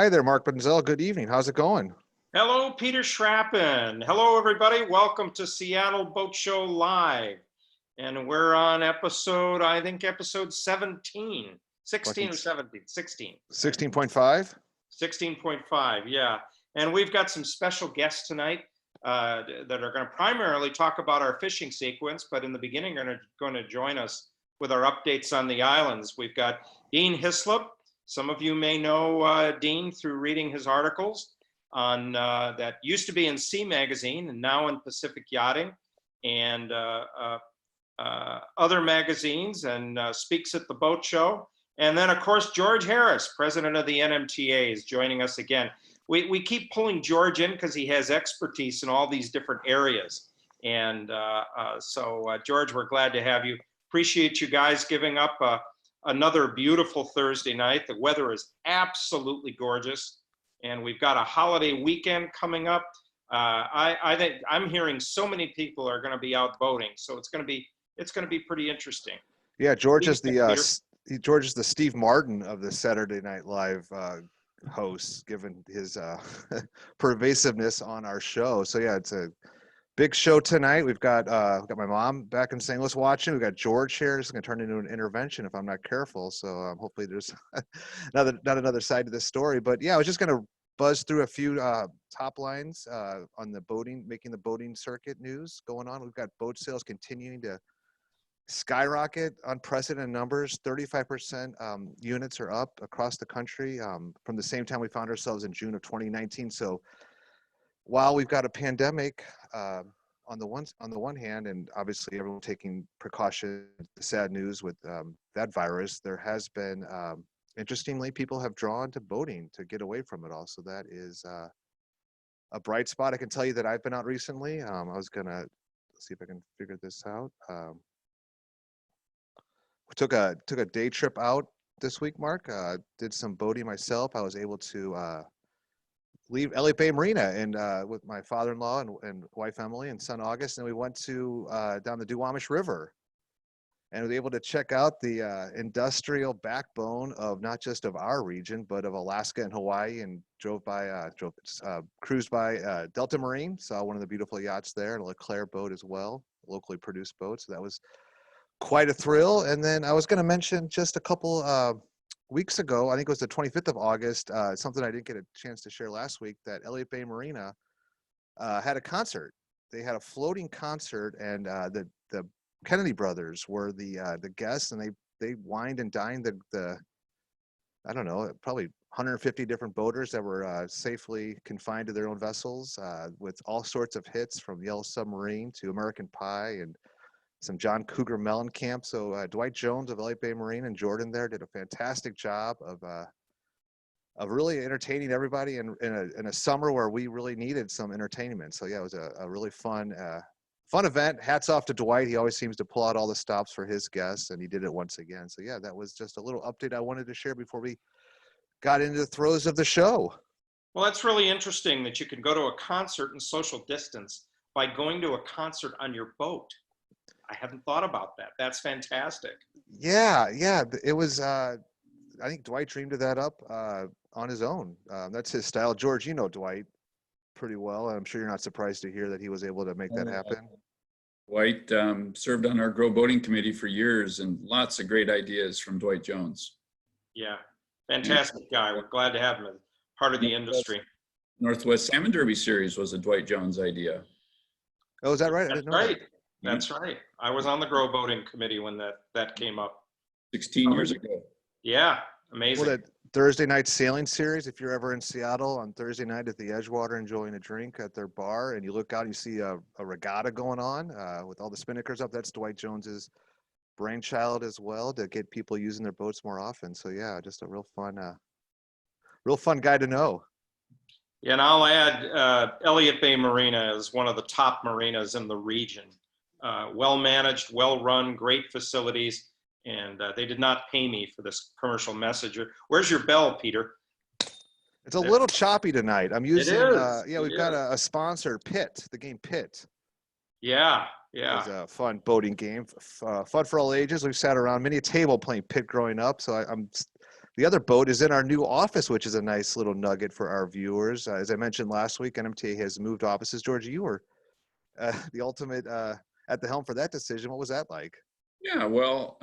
Hi there, Mark Benzel. Good evening. How's it going? Hello, Peter Schrappen. Hello, everybody. Welcome to Seattle Boat Show Live. And we're on episode 17, 16 or 17, 16. 16.5? 16.5, yeah. And we've got some special guests tonight that are going to primarily talk about our fishing sequence, but in the beginning are going to join us with our updates on the islands. We've got Dean Hislop. Some of you may know Dean through reading his articles on that used to be in Sea Magazine and now in Pacific Yachting and other magazines, and speaks at the boat show. And then, of course, George Harris, president of the NMTA, is joining us again. We keep pulling George in because he has expertise in all these different areas. And so, George, we're glad to have you. Appreciate you guys giving up another beautiful Thursday night. The weather is absolutely gorgeous. And we've got a holiday weekend coming up. I think I'm hearing so many people are going to be out boating, so it's going to be pretty interesting. Yeah, George is the Steve Martin of the Saturday Night Live hosts, given his pervasiveness on our show. So yeah, it's a big show tonight. We've got my mom back in St. Louis watching. We've got George here. It's going to turn into an intervention if I'm not careful. So hopefully there's not another side to this story. But yeah, I was just going to buzz through a few top lines on the making the boating circuit news going on. We've got boat sales continuing to skyrocket, unprecedented numbers. 35% units are up across the country from the same time we found ourselves in June of 2019. So while we've got a pandemic on the one hand, and obviously everyone taking precautions, the sad news with that virus, there has been, interestingly, people have drawn to boating to get away from it all. So that is a bright spot. I can tell you that I've been out recently. I was gonna see if I can figure this out. We took a day trip out this week, Mark. Did some boating myself. I was able to leave Elliott Bay Marina and with my father-in-law and wife Emily and son August, and we went to down the Duwamish River, and was able to check out the industrial backbone of not just of our region but of Alaska and Hawaii, and cruised by Delta Marine. Saw one of the beautiful yachts there, and a LeClaire boat as well, locally produced boat. So that was quite a thrill. And then I was going to mention just a couple weeks ago, I think it was the 25th of August, something I didn't get a chance to share last week, that Elliott Bay Marina had a concert. They had a floating concert, and the Kennedy brothers were the guests, and they wined and dined the I don't know, probably 150 different boaters that were safely confined to their own vessels, with all sorts of hits from Yellow Submarine to American Pie and some John Cougar Mellencamp. So Dwight Jones of Elliott Bay Marine and Jordan there did a fantastic job of really entertaining everybody in a summer where we really needed some entertainment. So yeah, it was a really fun event. Hats off to Dwight. He always seems to pull out all the stops for his guests, and he did it once again. So yeah, that was just a little update I wanted to share before we got into the throes of the show. Well, that's really interesting that you can go to a concert and social distance by going to a concert on your boat. I hadn't thought about that. That's fantastic. Yeah. It was, I think Dwight dreamed of that up on his own. That's his style. George, you know Dwight pretty well. I'm sure you're not surprised to hear that he was able to make that happen. Dwight served on our Grow Boating Committee for years, and lots of great ideas from Dwight Jones. Yeah, fantastic guy. We're glad to have him as part of the industry. Northwest Salmon Derby Series was a Dwight Jones idea. Oh, is that right? That's right. That's right. I was on the Grow Boating Committee when that came up. 16 years ago. Yeah, amazing. Well, that Thursday night sailing series, if you're ever in Seattle on Thursday night at the Edgewater enjoying a drink at their bar, and you look out and you see a regatta going on with all the spinnakers up, that's Dwight Jones's brainchild as well, to get people using their boats more often. So yeah, just a real fun guy to know. Yeah, and I'll add, Elliott Bay Marina is one of the top marinas in the region. Well managed, well run, great facilities, and they did not pay me for this commercial message. Where's your bell, Peter? It's a little choppy tonight. I'm using, we've got a sponsor, Pitt, the game Pitt. Yeah. It's a fun boating game, fun for all ages. We've sat around many a table playing Pitt growing up, so I'm The other boat is in our new office, which is a nice little nugget for our viewers. As I mentioned last week, NMTA has moved offices. George, you were the ultimate at the helm for that decision. What was that like? Yeah, well,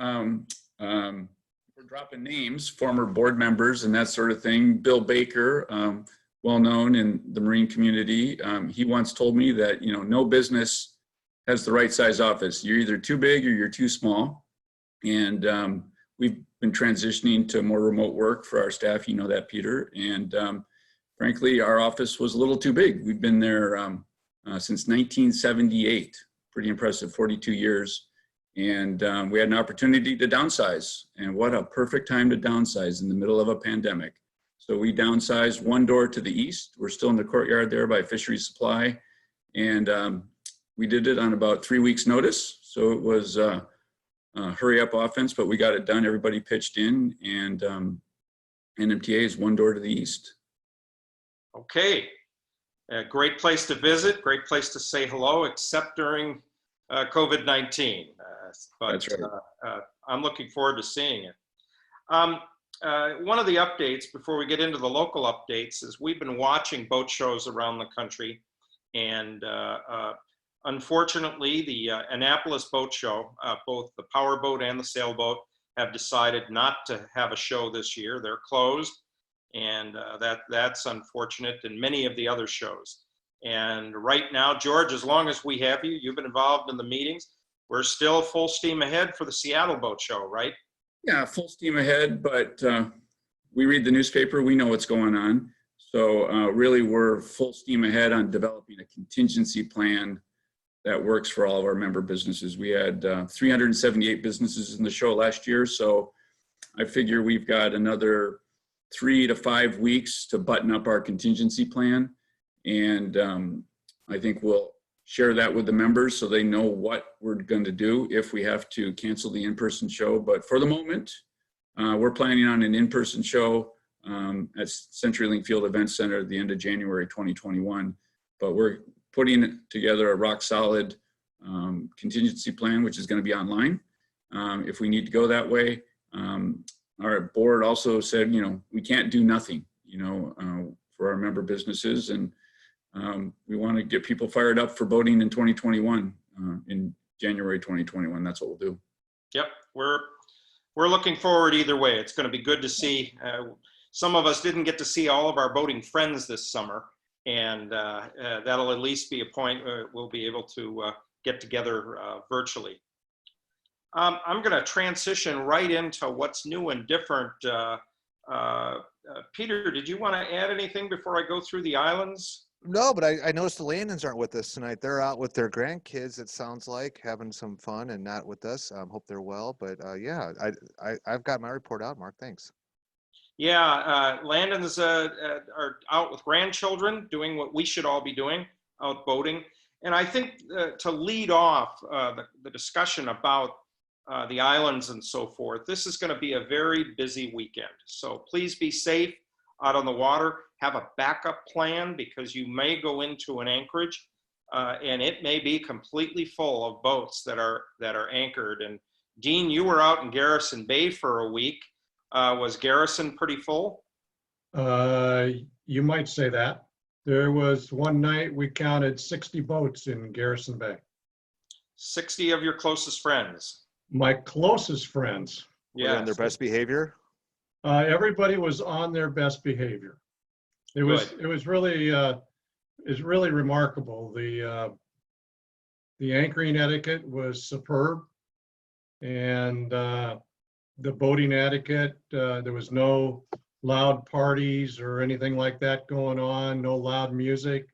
we're dropping names, former board members and that sort of thing. Bill Baker, well known in the Marine community, he once told me that, no business has the right size office. You're either too big or you're too small. And we've been transitioning to more remote work for our staff. You know that, Peter. And frankly, our office was a little too big. We've been there since 1978. Pretty impressive, 42 years. And we had an opportunity to downsize. And what a perfect time to downsize in the middle of a pandemic. So we downsized one door to the east. We're still in the courtyard there by Fisheries Supply. And we did it on about 3 weeks' notice. So it was hurry up offense, but we got it done. Everybody pitched in, and NMTA is one door to the east. Okay. A great place to visit, great place to say hello, except during COVID-19. That's right. I'm looking forward to seeing it. One of the updates before we get into the local updates is we've been watching boat shows around the country, and unfortunately the Annapolis Boat Show, both the powerboat and the sailboat, have decided not to have a show this year. They're closed, and that's unfortunate, and many of the other shows. And right now, George, as long as we have you, you've been involved in the meetings, we're still full steam ahead for the Seattle Boat Show, right? Yeah, full steam ahead, but we read the newspaper, we know what's going on. So really we're full steam ahead on developing a contingency plan that works for all of our member businesses. We had 378 businesses in the show last year, so I figure we've got another 3 to 5 weeks to button up our contingency plan. And I think we'll share that with the members so they know what we're going to do if we have to cancel the in-person show. But for the moment, we're planning on an in-person show at CenturyLink Field Event Center at the end of January 2021. But we're putting together a rock solid contingency plan, which is going to be online if we need to go that way. Our board also said, we can't do nothing, for our member businesses. And we want to get people fired up for boating in 2021, in January 2021. That's what we'll do. Yep, we're looking forward either way. It's going to be good to see. Some of us didn't get to see all of our boating friends this summer, and that'll at least be a point where we'll be able to get together virtually. I'm going to transition right into what's new and different. Peter, did you want to add anything before I go through the islands? No, but I noticed the Landons aren't with us tonight. They're out with their grandkids, it sounds like, having some fun and not with us. Hope they're well. But yeah, I've got my report out, Mark. Thanks. Yeah, Landons are out with grandchildren doing what we should all be doing, out boating. And I think to lead off the discussion about the islands and so forth, this is going to be a very busy weekend. So please be safe out on the water. Have a backup plan, because you may go into an anchorage and it may be completely full of boats that are anchored. And Dean, you were out in Garrison Bay for a week. Was Garrison pretty full? You might say that. There was one night we counted 60 boats in Garrison Bay. 60 of your closest friends? My closest friends. Yeah. On their best behavior? Everybody was on their best behavior. It was really remarkable. The anchoring etiquette was superb, and the boating etiquette, there was no loud parties or anything like that going on, no loud music.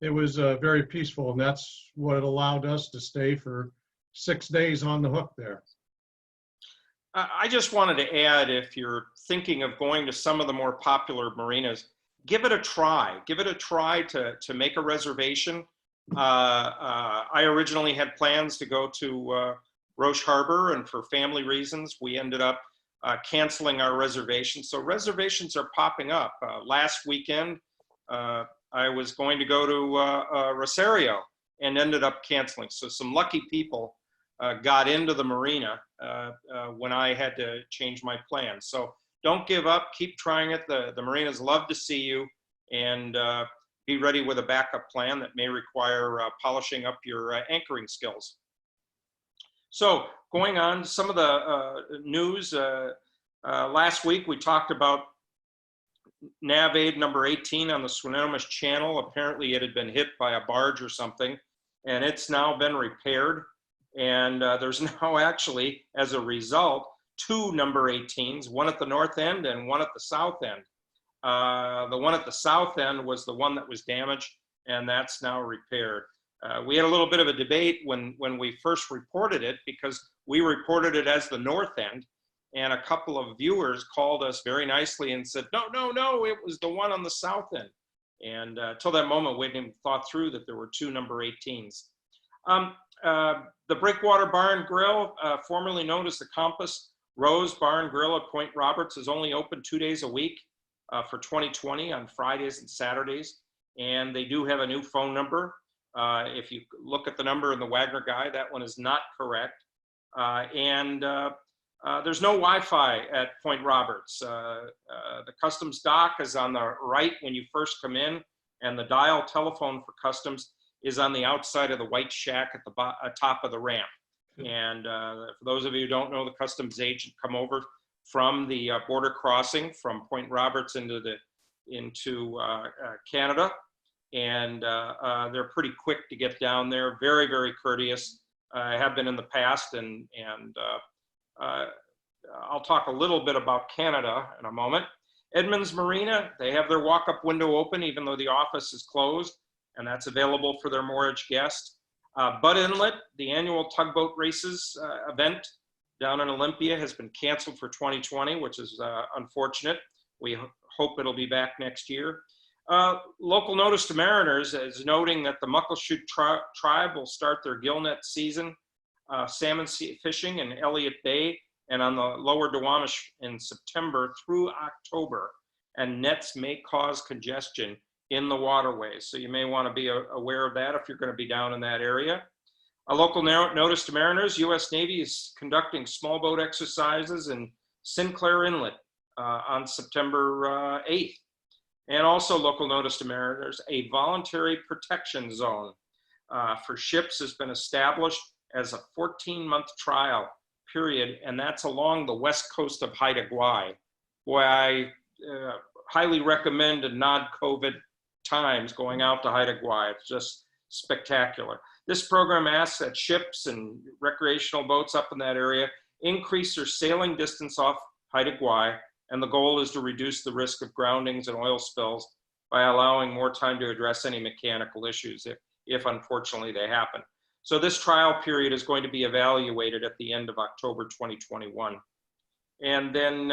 It was very peaceful, and that's what allowed us to stay for 6 days on the hook there. I just wanted to add, if you're thinking of going to some of the more popular marinas, give it a try. Give it a try to make a reservation. I originally had plans to go to Roche Harbor, and for family reasons, we ended up canceling our reservations. So reservations are popping up. Last weekend, I was going to go to Rosario and ended up canceling. So some lucky people got into the marina when I had to change my plans. So don't give up. Keep trying it. The marinas love to see you, and be ready with a backup plan that may require polishing up your anchoring skills. So going on to some of the news, last week we talked about NavAid number 18 on the Swinomish Channel. Apparently it had been hit by a barge or something, and it's now been repaired. And there's now actually, as a result, 2 number 18s, one at the north end and one at the south end. The one at the south end was the one that was damaged, and that's now repaired. We had a little bit of a debate when we first reported it, because we reported it as the north end, and a couple of viewers called us very nicely and said, no, it was the one on the south end. And till that moment, we hadn't even thought through that there were 2 number 18s. The Breakwater Bar and Grill, formerly known as the Compass Rose Bar and Grill at Point Roberts, is only open 2 days a week for 2020 on Fridays and Saturdays. And they do have a new phone number. If you look at the number in the Wagner Guide, that one is not correct. There's no Wi-Fi at Point Roberts. The customs dock is on the right when you first come in, and the dial telephone for customs is on the outside of the white shack at the top of the ramp. And for those of you who don't know, the customs agent come over from the border crossing from Point Roberts into Canada, and they're pretty quick to get down there. Very, very courteous. I have been in the past, and I'll talk a little bit about Canada in a moment. Edmonds Marina, they have their walk-up window open even though the office is closed, and that's available for their moorage guests. Butt Inlet, the annual tugboat races event down in Olympia, has been canceled for 2020, which is unfortunate. We hope it'll be back next year. Local notice to mariners is noting that the Muckleshoot tribe will start their gillnet season, salmon fishing in Elliott Bay and on the lower Duwamish in September through October, and nets may cause congestion in the waterways. So you may want to be aware of that if you're going to be down in that area. A local notice to mariners, U.S. Navy is conducting small boat exercises in Sinclair Inlet on September 8th. And also local notice to mariners, a voluntary protection zone for ships has been established as a 14-month trial period, and that's along the west coast of Haida Gwaii. Boy, I highly recommend in non-COVID times going out to Haida Gwaii. It's just spectacular. This program asks that ships and recreational boats up in that area increase their sailing distance off Haida Gwaii, and the goal is to reduce the risk of groundings and oil spills by allowing more time to address any mechanical issues if unfortunately they happen. So this trial period is going to be evaluated at the end of October 2021. And then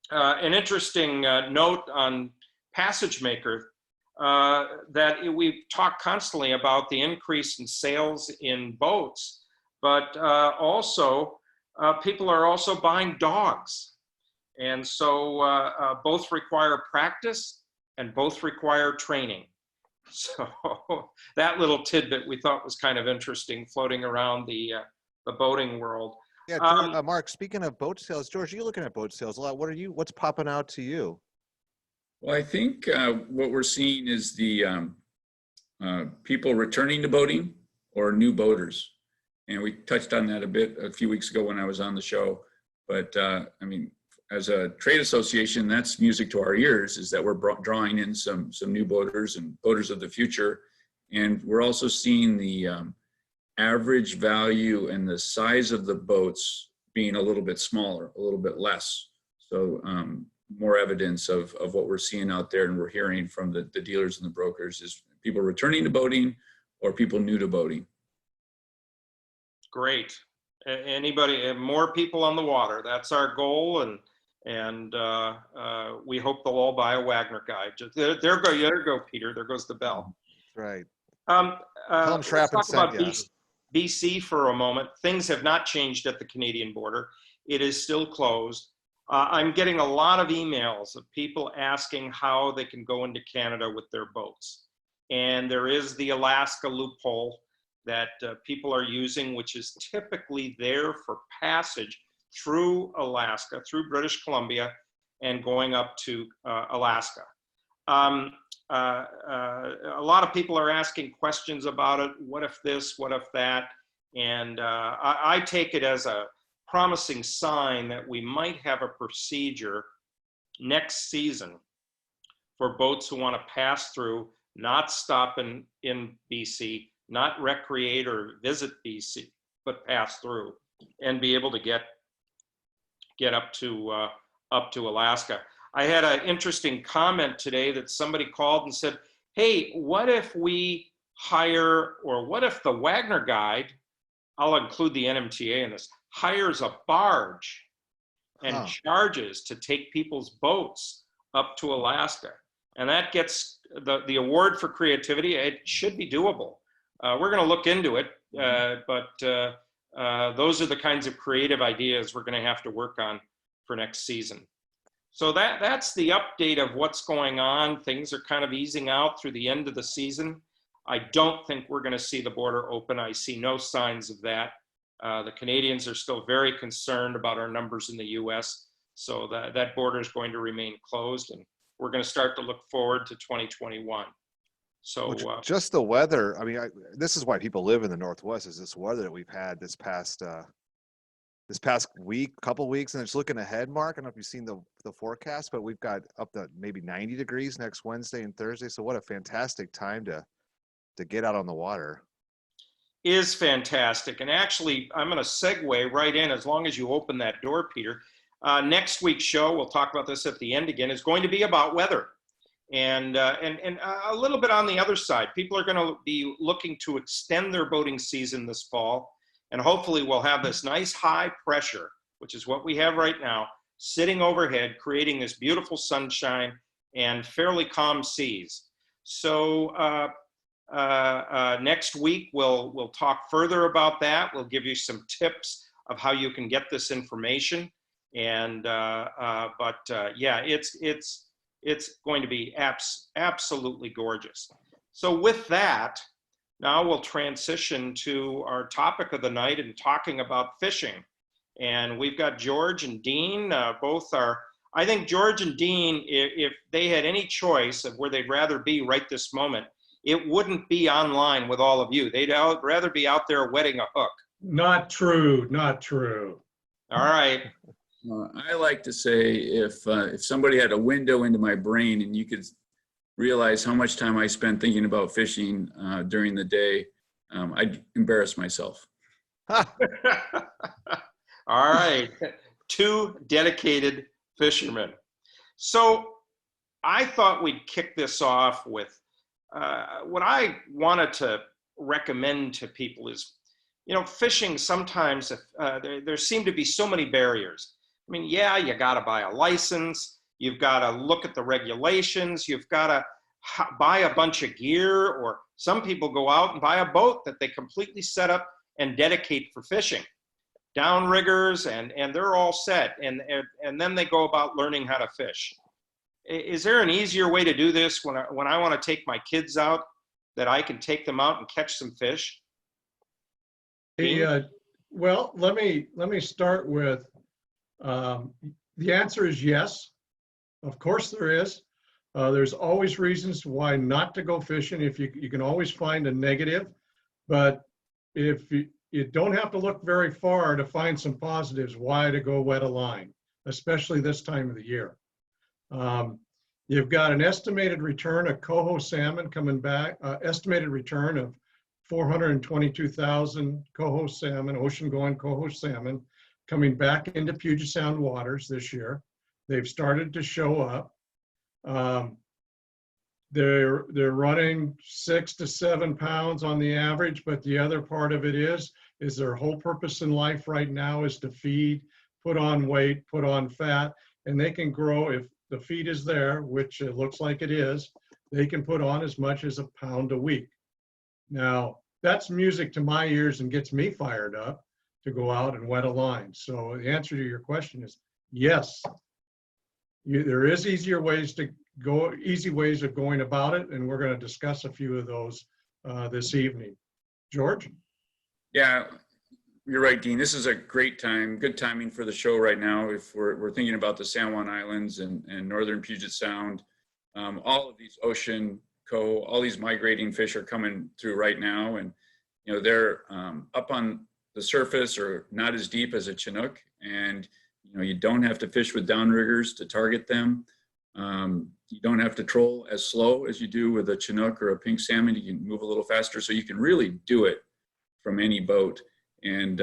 an interesting note on Passage Maker, that we've talked constantly about the increase in sales in boats, but also people are also buying dogs. And so both require practice and both require training. So that little tidbit we thought was kind of interesting, floating around the boating world. Yeah, George, Mark, speaking of boat sales, George, you're looking at boat sales a lot. What's popping out to you? Well, I think what we're seeing is the people returning to boating or new boaters. And we touched on that a bit a few weeks ago when I was on the show. But I mean, as a trade association, that's music to our ears, is that we're drawing in some new boaters and boaters of the future. And we're also seeing the average value and the size of the boats being a little bit smaller, a little bit less. So more evidence of what we're seeing out there and we're hearing from the dealers and the brokers is people returning to boating or people new to boating. Great. Anybody, more people on the water. That's our goal, and we hope they'll all buy a Wagner Guide. There go, Peter. There goes the bell. Right. Tell them Schrappen let's talk about sent BC for a moment. Things have not changed at the Canadian border. It is still closed. I'm getting a lot of emails of people asking how they can go into Canada with their boats. And there is the Alaska loophole that people are using, which is typically there for passage through Alaska, through British Columbia, and going up to Alaska. A lot of people are asking questions about it. What if this, what if that? And I take it as a promising sign that we might have a procedure next season for boats who want to pass through, not stop in BC, not recreate or visit BC, but pass through and be able to get up to Alaska. I had an interesting comment today that somebody called and said, hey, what if we hire, or what if the Wagner Guide, I'll include the NMTA in this, hires a barge and charges to take people's boats up to Alaska? And that gets the award for creativity. It should be doable. We're going to look into it, but those are the kinds of creative ideas we're going to have to work on for next season. So that's the update of what's going on. Things are kind of easing out through the end of the season. I don't think we're going to see the border open. I see no signs of that. The Canadians are still very concerned about our numbers in the US, so that border is going to remain closed, and we're going to start to look forward to 2021. So just the weather. I mean, this is why people live in the Northwest, is this weather that we've had this past week, couple weeks, and it's looking ahead, Mark. I don't know if you've seen the forecast, but we've got up to maybe 90 degrees next Wednesday and Thursday. So what a fantastic time to get out on the water. Is fantastic. And actually, I'm going to segue right in, as long as you open that door, Peter. Next week's show, we'll talk about this at the end again, is going to be about weather. And a little bit on the other side. People are going to be looking to extend their boating season this fall. And hopefully we'll have this nice high pressure, which is what we have right now, sitting overhead, creating this beautiful sunshine and fairly calm seas. So next week, we'll talk further about that. We'll give you some tips of how you can get this information. And yeah, it's going to be absolutely gorgeous. So with that, now we'll transition to our topic of the night and talking about fishing. And we've got George and Dean, both are, I think George and Dean, if they had any choice of where they'd rather be right this moment, it wouldn't be online with all of you. They'd rather be out there wetting a hook. Not true, not true. All right. I like to say if somebody had a window into my brain and you could realize how much time I spend thinking about fishing during the day, I'd embarrass myself. All right. Two dedicated fishermen. So I thought we'd kick this off with what I wanted to recommend to people is, you know, fishing sometimes, there seem to be so many barriers. I mean, yeah, you got to buy a license. You've got to look at the regulations. You've got to buy a bunch of gear, or some people go out and buy a boat that they completely set up and dedicate for fishing. Downriggers, and they're all set. And then they go about learning how to fish. Is there an easier way to do this when I want to take my kids out, that I can take them out and catch some fish? Well, let me start with, the answer is yes. Of course there is. There's always reasons why not to go fishing. If you can always find a negative, but if you don't have to look very far to find some positives why to go wet a line, especially this time of the year. You've got an estimated return of coho salmon coming back, estimated return of 422,000 coho salmon, ocean-going coho salmon, coming back into Puget Sound waters this year. They've started to show up. They're running 6 to 7 pounds on the average, but the other part of it is their whole purpose in life right now is to feed, put on weight, put on fat, and they can grow. If the feed is there, which it looks like it is, they can put on as much as 1 pound a week. Now, that's music to my ears and gets me fired up to go out and wet a line. So the answer to your question is yes. There is easy ways of going about it, and we're going to discuss a few of those this evening. George? Yeah, you're right, Dean. This is a great time, good timing for the show right now. If we're thinking about the San Juan Islands and northern Puget Sound, all of these ocean coho, all these migrating fish are coming through right now, and they're up on the surface or not as deep as a Chinook, and you don't have to fish with downriggers to target them. You don't have to troll as slow as you do with a Chinook or a pink salmon. You can move a little faster, so you can really do it from any boat. And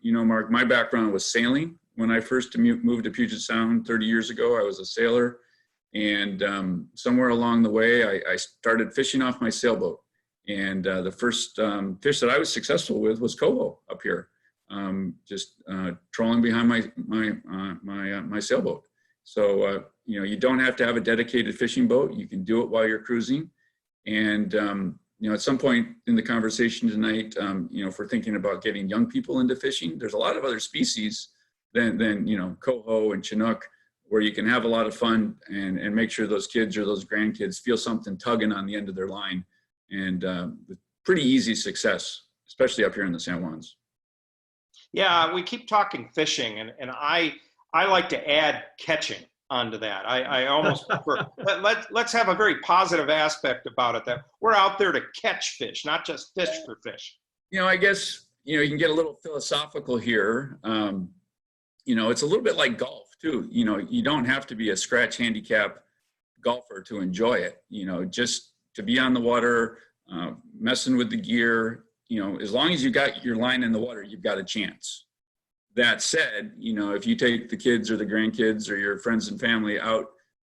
Mark, my background was sailing. When I first moved to Puget Sound 30 years ago, I was a sailor, and somewhere along the way, I started fishing off my sailboat. And the first fish that I was successful with was coho up here, just trolling behind my sailboat. So you don't have to have a dedicated fishing boat. You can do it while you're cruising. And at some point in the conversation tonight, if we're thinking about getting young people into fishing, there's a lot of other species than coho and Chinook, where you can have a lot of fun and make sure those kids or those grandkids feel something tugging on the end of their line. And with pretty easy success, especially up here in the San Juans. Yeah, we keep talking fishing, and I like to add catching onto that. I almost prefer, let's have a very positive aspect about it, that we're out there to catch fish, not just fish for fish. I guess, you can get a little philosophical here. It's a little bit like golf too. You don't have to be a scratch handicap golfer to enjoy it. Just to be on the water, messing with the gear, as long as you got your line in the water, you've got a chance. That said, if you take the kids or the grandkids or your friends and family out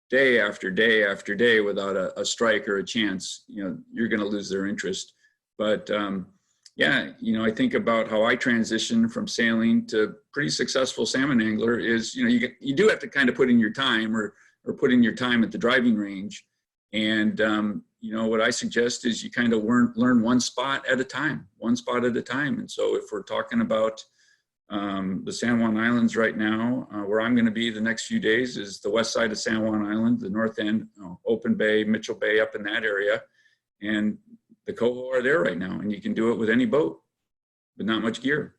day after day after day without a strike or a chance, you're going to lose their interest. But I think about how I transitioned from sailing to pretty successful salmon angler is, you do have to kind of put in your time or put in your time at the driving range. And, what I suggest is you kind of learn one spot at a time. And so if we're talking about the San Juan Islands right now, where I'm going to be the next few days is the west side of San Juan Island, the north end, Open Bay, Mitchell Bay, up in that area. And the coho are there right now, and you can do it with any boat, but not much gear.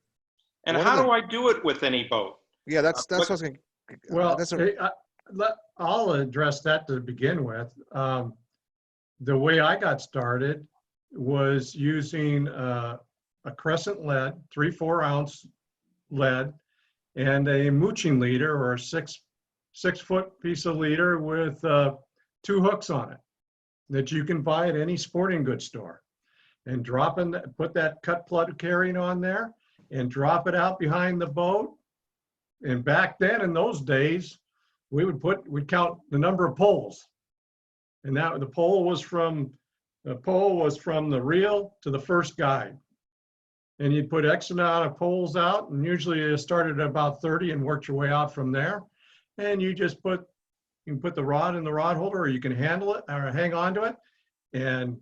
And how do I do it with any boat? Yeah, that's what I was going to. Well, I'll address that to begin with. The way I got started was using a crescent lead, 3/4 ounce lead, and a mooching leader or a six foot piece of leader with 2 hooks on it that you can buy at any sporting goods store, and put that cut plug carrying on there and drop it out behind the boat. And back then, in those days, we'd count the number of poles, and that the pole was from the reel to the first guide. And you'd put X amount of poles out, and usually you started at about 30 and worked your way out from there. And you can put the rod in the rod holder, or you can handle it or hang on to it and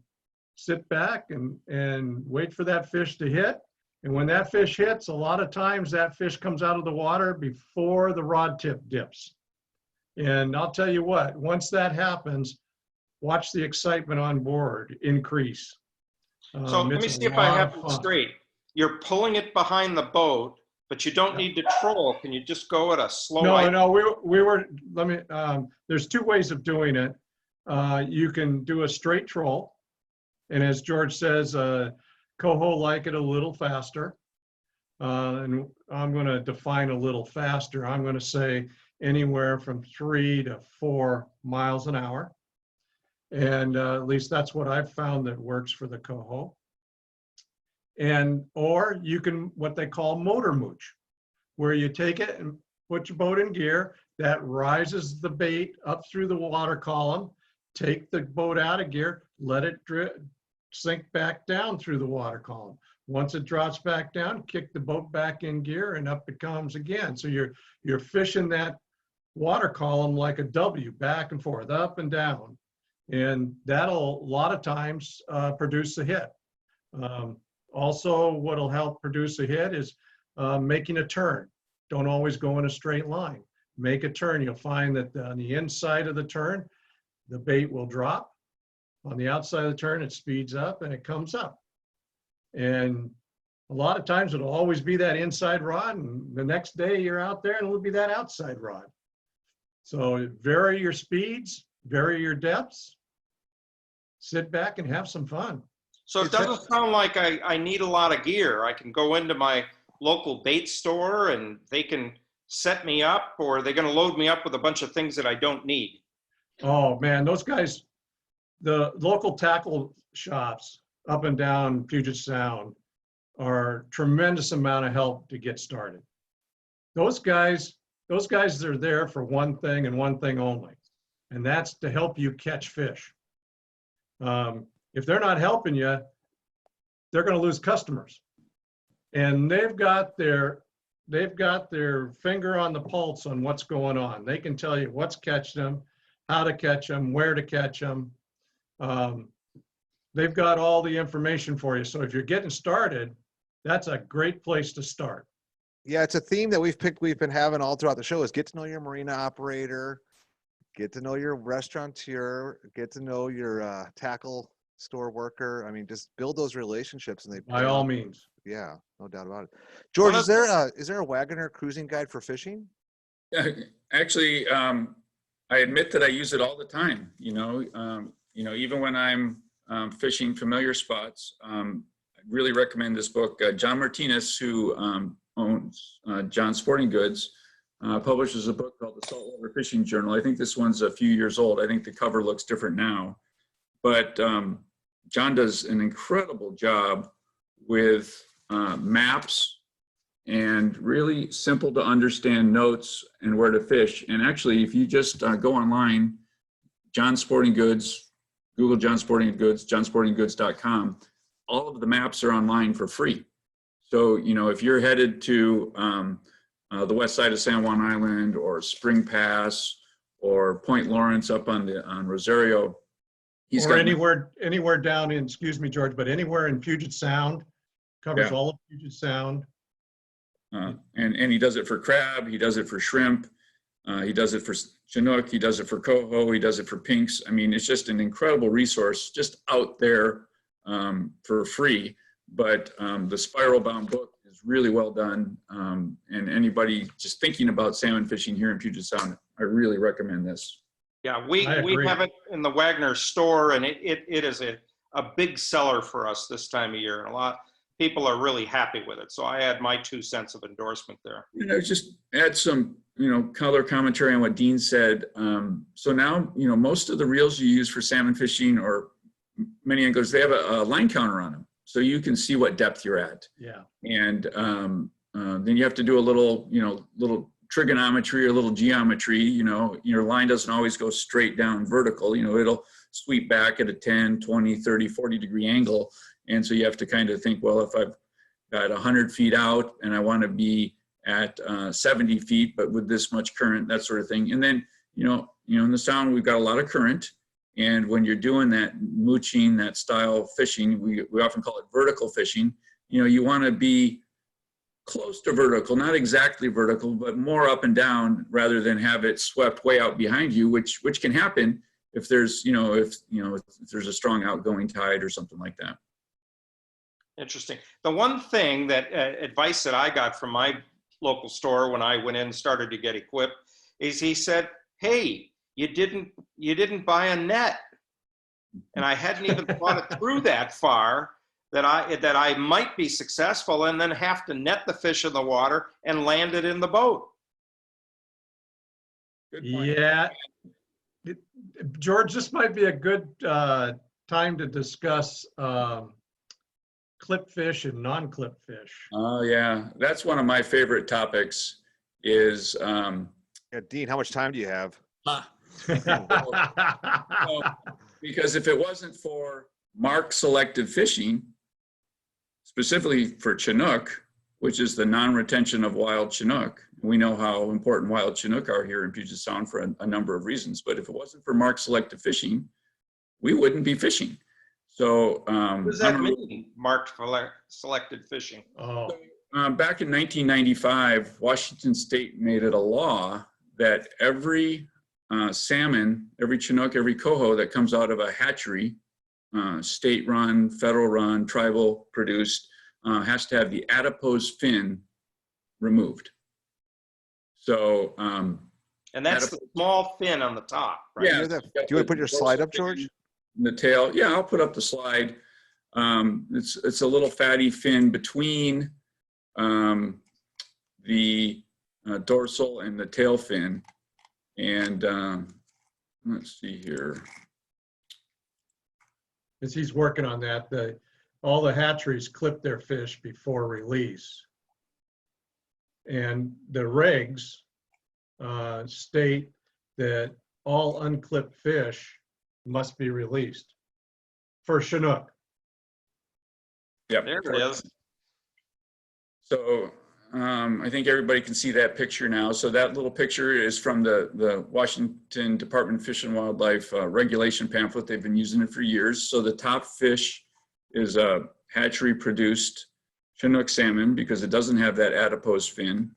sit back and wait for that fish to hit. And when that fish hits, a lot of times that fish comes out of the water before the rod tip dips. And I'll tell you what, once that happens, watch the excitement on board increase. So let me see if I have it straight. You're pulling it behind the boat, but you don't need to troll. Can you just go at a slow? There's 2 ways of doing it. You can do a straight troll. And as George says, coho like it a little faster. And I'm going to define a little faster. I'm going to say anywhere from 3 to 4 miles an hour. And at least that's what I've found that works for the coho. Or you can, what they call motor mooch, where you take it and put your boat in gear, that rises the bait up through the water column, take the boat out of gear, let it sink back down through the water column. Once it drops back down, kick the boat back in gear and up it comes again. So you're fishing that water column like a W, back and forth, up and down. And that'll a lot of times produce a hit. Also, what'll help produce a hit is making a turn. Don't always go in a straight line. Make a turn. You'll find that on the inside of the turn, the bait will drop. On the outside of the turn, it speeds up and it comes up. And A lot of times it'll always be that inside rod, and the next day you're out there and it'll be that outside rod. So vary your speeds, vary your depths, sit back and have some fun. So it doesn't sound like I need a lot of gear. I can go into my local bait store and they can set me up, or are they going to load me up with a bunch of things that I don't need? Oh man, those guys, the local tackle shops up and down Puget Sound are tremendous amount of help to get started. Those guys are there for one thing and one thing only, and that's to help you catch fish. If they're not helping you, they're going to lose customers. And they've got their finger on the pulse on what's going on. They can tell you what's catching them, how to catch them, where to catch them. They've got all the information for you. So if you're getting started, that's a great place to start. Yeah, it's a theme that we've been having all throughout the show is get to know your marina operator, get to know your restaurateur, get to know your tackle store worker. I mean, just build those relationships, and By all means. Yeah, no doubt about it. George, is there a Wagoner cruising guide for fishing? Actually, I admit that I use it all the time. Even when I'm fishing familiar spots, I really recommend this book. John Martinez, who owns John Sporting Goods, publishes a book called the Saltwater Fishing Journal. I think this one's a few years old. I think the cover looks different now, but John does an incredible job with maps and really simple to understand notes and where to fish. And actually, if you just go online, John Sporting Goods, Google John Sporting Goods, johnsportinggoods.com, all of the maps are online for free. So, if you're headed to the west side of San Juan Island or Spring Pass or Point Lawrence up on Rosario, or anywhere down in, excuse me, George, but anywhere in Puget Sound, covers all of Puget Sound. And he does it for crab, he does it for shrimp, he does it for Chinook, he does it for coho, he does it for pinks. I mean, it's just an incredible resource just out there for free. But the Spiral Bound book is really well done. And anybody just thinking about salmon fishing here in Puget Sound, I really recommend this. Yeah, we have it in the Wagner store, and it is a big seller for us this time of year, and a lot of people are really happy with it. So I add my 2 cents of endorsement there. Just add some, color commentary on what Dean said. So now, most of the reels you use for salmon fishing, or many anglers, they have a line counter on them, so you can see what depth you're at. Yeah. And then you have to do a little trigonometry or a little geometry. Your line doesn't always go straight down vertical. It'll sweep back at a 10, 20, 30, 40 degree angle. And so you have to kind of think, well, if I've got 100 feet out and I want to be at 70 feet, but with this much current, that sort of thing. And then, in the Sound, we've got a lot of current. And when you're doing that mooching, that style fishing, we often call it vertical fishing. You want to be close to vertical, not exactly vertical, but more up and down, rather than have it swept way out behind you, which can happen if there's if there's a strong outgoing tide or something like that. Interesting. The one thing that advice that I got from my local store when I went in and started to get equipped is he said, "Hey, you didn't buy a net," and I hadn't even thought it through that far. That I might be successful and then have to net the fish in the water and land it in the boat. Yeah. George, this might be a good time to discuss clip fish and non-clip fish. Oh yeah, that's one of my favorite topics is Dean, how much time do you have? Because if it wasn't for mark selective fishing, specifically for Chinook, which is the non-retention of wild Chinook. We know how important wild Chinook are here in Puget Sound for a number of reasons, but if it wasn't for mark selective fishing, we wouldn't be fishing. So what does that mean, marked selected fishing? Back in 1995, Washington State made it a law that every salmon, every Chinook, every coho that comes out of a hatchery, state-run, federal-run, tribal-produced, has to have the adipose fin removed. So, And that's the small fin on the top, right? yeah. Do you want to put your slide up, George? The tail, yeah, I'll put up the slide. It's a little fatty fin between the dorsal and the tail fin. And let's see here. As he's working on that, all the hatcheries clip their fish before release. And the regs state that all unclipped fish must be released for Chinook. Yep. There it is. So I think everybody can see that picture now. So that little picture is from the Washington Department of Fish and Wildlife regulation pamphlet. They've been using it for years. So the top fish is a hatchery produced Chinook salmon because it doesn't have that adipose fin.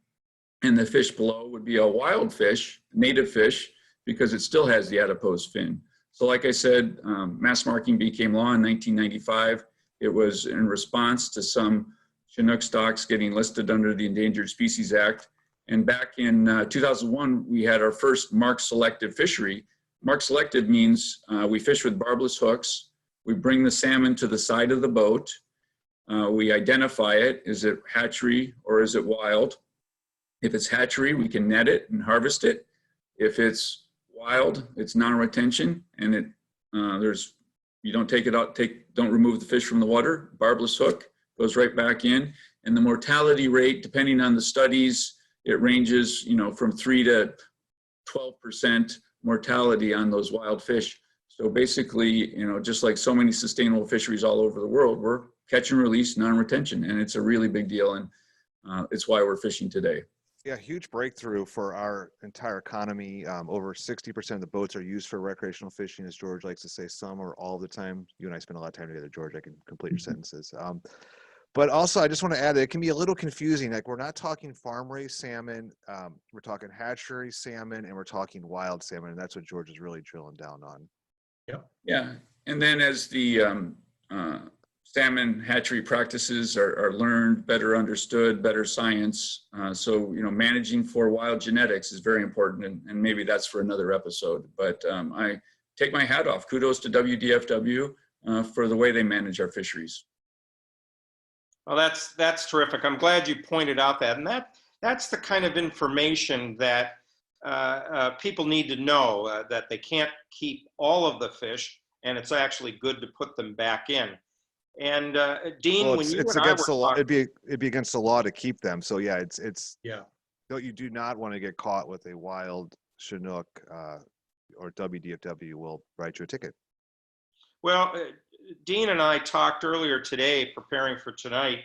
And the fish below would be a wild fish, native fish, because it still has the adipose fin. So like I said, mass marking became law in 1995. It was in response to some Chinook stocks getting listed under the Endangered Species Act. And back in 2001, we had our first mark selective fishery. Mark selective means we fish with barbless hooks. We bring the salmon to the side of the boat. We identify it. Is it hatchery or is it wild? If it's hatchery, we can net it and harvest it. If it's wild, it's non-retention, and you don't take it out, don't remove the fish from the water. Barbless hook goes right back in, and the mortality rate, depending on the studies, it ranges, from 3 to 12% mortality on those wild fish. So basically, just like so many sustainable fisheries all over the world, we're catch and release, non-retention, and it's a really big deal, and it's why we're fishing today. Yeah, huge breakthrough for our entire economy. Over 60% of the boats are used for recreational fishing, as George likes to say, some or all the time. You and I spend a lot of time together, George. I can complete your sentences. But also, I just want to add that it can be a little confusing. Like, we're not talking farm-raised salmon. We're talking hatchery salmon, and we're talking wild salmon, and that's what George is really drilling down on. Yeah, and then as the salmon hatchery practices are learned, better understood, better science. So, managing for wild genetics is very important, and maybe that's for another episode. But I take my hat off. Kudos to WDFW for the way they manage our fisheries. Well, that's terrific. I'm glad you pointed out that, and that's the kind of information that people need to know, that they can't keep all of the fish, and it's actually good to put them back in. And Dean, well, when you it's and against I were the law, talking, it'd be against the law to keep them. So yeah, it's Yeah. No, you do not want to get caught with a wild Chinook, or WDFW will write you a ticket. well, Dean and I talked earlier today, preparing for tonight,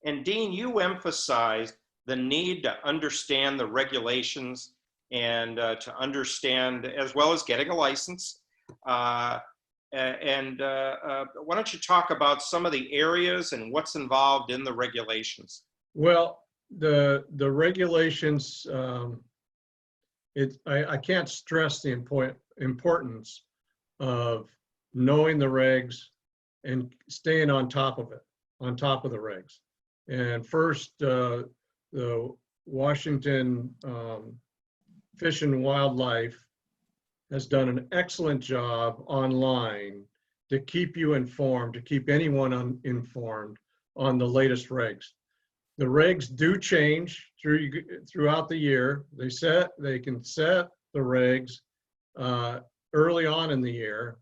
and Dean, you emphasized the need to understand the regulations and to understand, as well as getting a license. And why don't you talk about some of the areas and what's involved in the regulations? Well, the regulations, I can't stress the importance of knowing the regs and staying on top of it, on top of the regs. And first, the Washington Fish and Wildlife has done an excellent job online to keep you informed, to keep anyone informed on the latest regs. The regs do change throughout the year. They can set the regs early on in the year,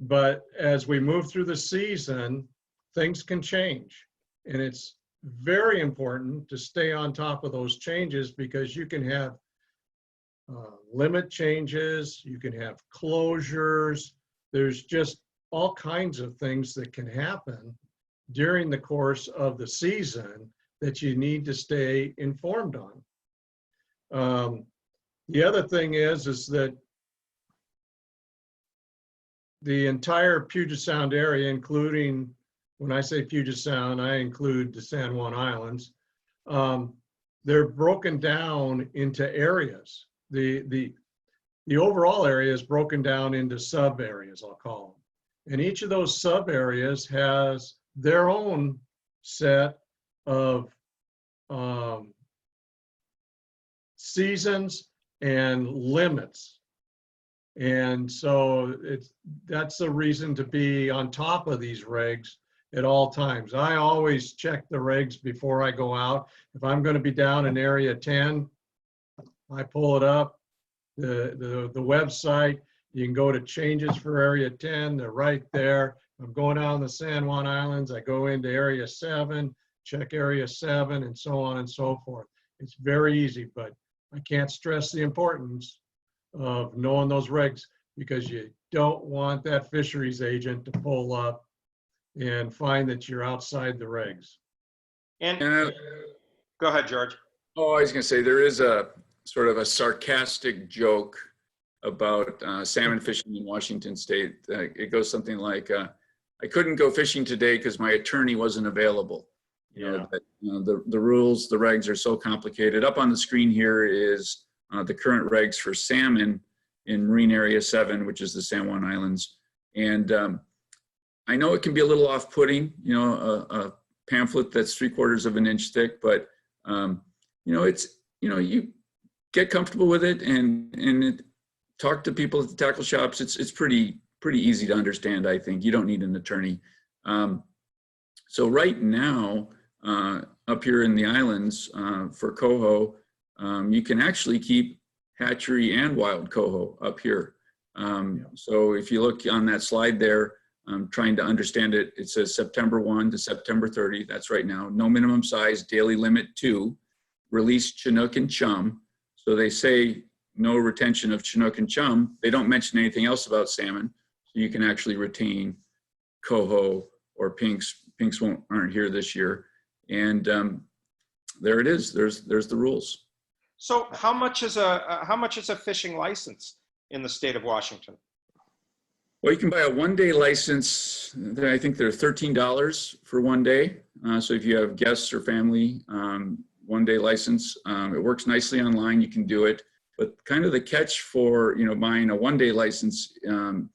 but as we move through the season, things can change. And it's very important to stay on top of those changes, because you can have limit changes, you can have closures. There's just all kinds of things that can happen during the course of the season that you need to stay informed on. The other thing is that the entire Puget Sound area, including, when I say Puget Sound, I include the San Juan Islands, they're broken down into areas. The overall area is broken down into sub areas, I'll call them. And each of those sub areas has their own set of seasons and limits. And so that's the reason to be on top of these regs at all times. I always check the regs before I go out. If I'm going to be down in area 10, I pull it up, the website. You can go to changes for area 10. They're right there. I'm going out on the San Juan Islands. I go into area 7, check area 7, and so on and so forth. It's very easy, but I can't stress the importance of knowing those regs, because you don't want that fisheries agent to pull up and find that you're outside the regs. And go ahead, George. Oh, I was going to say, there is a sort of a sarcastic joke about salmon fishing in Washington State. It goes something like, I couldn't go fishing today because my attorney wasn't available. The rules, the regs are so complicated. Up on the screen here is the current regs for salmon in Marine Area 7, which is the San Juan Islands. And I know it can be a little off-putting, a pamphlet that's 3/4 of an inch thick, but you get comfortable with it and talk to people at the tackle shops. It's pretty easy to understand, I think. You don't need an attorney. So right now, up here in the islands for coho, you can actually keep hatchery and wild coho up here. So if you look on that slide there, I'm trying to understand it. It says September 1 to September 30. That's right now. No minimum size, daily limit 2. Release Chinook and chum. So they say no retention of Chinook and chum. They don't mention anything else about salmon. So you can actually retain coho or pinks. Pinks aren't here this year. And there it is. There's the rules. So how much is a fishing license in the state of Washington? Well, you can buy a one-day license. I think they're $13 for one day. So if you have guests or family, one-day license, it works nicely online. You can do it. But kind of the catch for buying a one-day license, you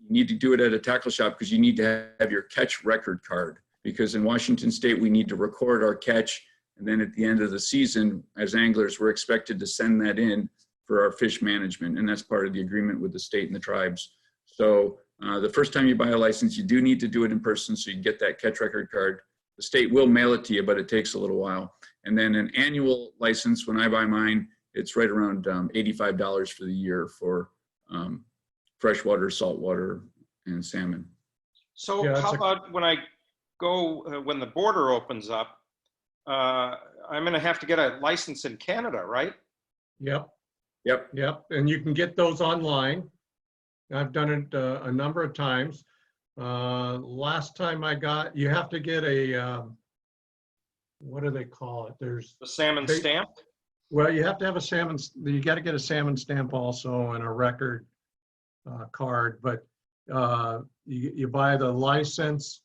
need to do it at a tackle shop because you need to have your catch record card. Because in Washington State, we need to record our catch. And then at the end of the season, as anglers, we're expected to send that in for our fish management. And that's part of the agreement with the state and the tribes. So the first time you buy a license, you do need to do it in person so you get that catch record card. The state will mail it to you, but it takes a little while. And then an annual license, when I buy mine, it's right around $85 for the year for freshwater, saltwater, and salmon. So how about when I go, when the border opens up, I'm going to have to get a license in Canada, right? Yep. Yep. Yep. And you can get those online. I've done it a number of times. Last time you have to get a, what do they call it? There's the salmon stamp. Well, you have to have you got to get a salmon stamp also and a record card, but you buy the license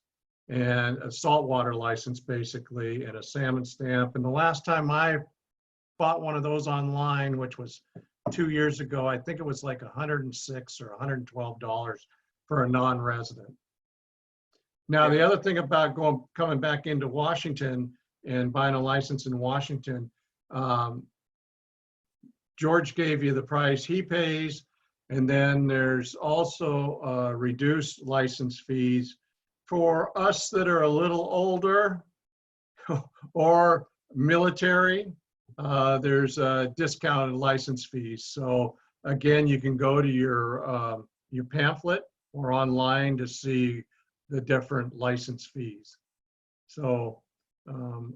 and a saltwater license basically and a salmon stamp. And the last time I bought one of those online, which was 2 years ago, I think it was like $106 or $112 for a non-resident. Now, the other thing about coming back into Washington and buying a license in Washington, George gave you the price he pays, and then there's also reduced license fees for us that are a little older or military. There's discounted license fees. So again, you can go to your pamphlet or online to see the different license fees. So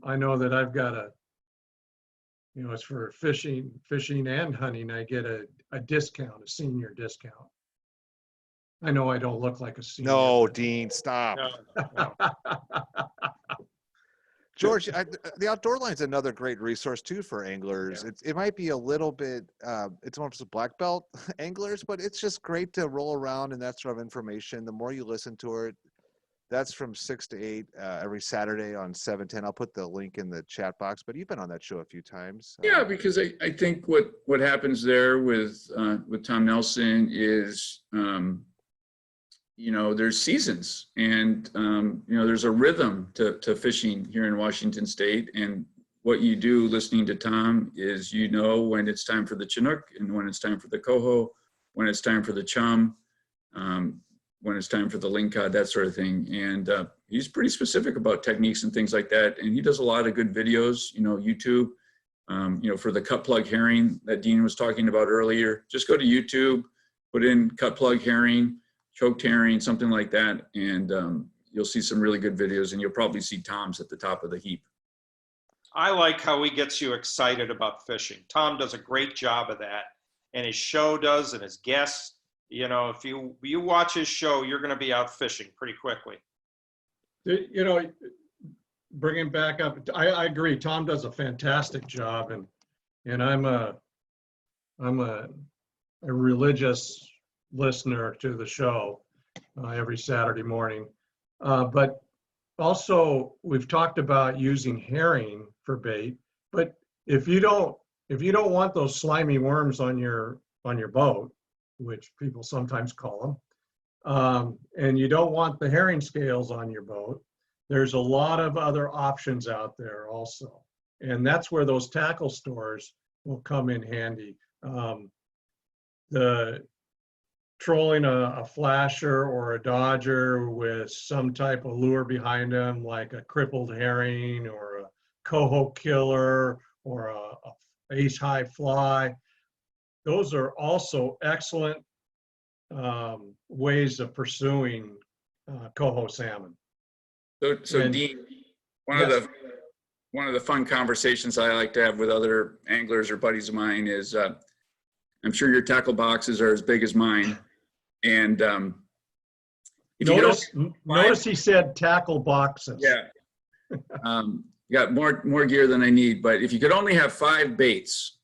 I know that I've got it's for fishing and hunting, I get a discount, a senior discount. I know I don't look like a senior. No, Dean, stop. No. George, the Outdoor Line is another great resource too for anglers. Yeah. It might be a little bit, it's almost black belt anglers, but it's just great to roll around and that sort of information. The more you listen to it, that's from 6 to 8 every Saturday on 710. I'll put the link in the chat box, but you've been on that show a few times. Yeah, because I think what happens there with Tom Nelson is you know, there's seasons, and you know, there's a rhythm to fishing here in Washington State. And what you do listening to Tom is, you know, when it's time for the Chinook and when it's time for the coho, when it's time for the chum, when it's time for the lingcod, that sort of thing. And he's pretty specific about techniques and things like that. And he does a lot of good videos, you know, YouTube, you know, for the cut plug herring that Dean was talking about earlier. Just go to YouTube, put in cut plug herring, choked herring, something like that, and you'll see some really good videos, and you'll probably see Tom's at the top of the heap. I like how he gets you excited about fishing. Tom does a great job of that, and his show does, and his guests. You know, if you watch his show, you're going to be out fishing pretty quickly. You know, bringing back up, I agree. Tom does a fantastic job, and I'm a religious listener to the show every Saturday morning. But also, we've talked about using herring for bait. But if you don't want those slimy worms on your boat, which people sometimes call them, and you don't want the herring scales on your boat, there's a lot of other options out there also. And that's where those tackle stores will come in handy. The trolling a flasher or a dodger with some type of lure behind them, like a crippled herring or a coho killer or a ace high fly, those are also excellent ways of pursuing coho salmon. So And- Dean, Yes. one of the fun conversations I like to have with other anglers or buddies of mine is, I'm sure your tackle boxes are as big as mine. And if Notice he said tackle boxes. yeah, got more gear than I need. But if you could only have 5 baits,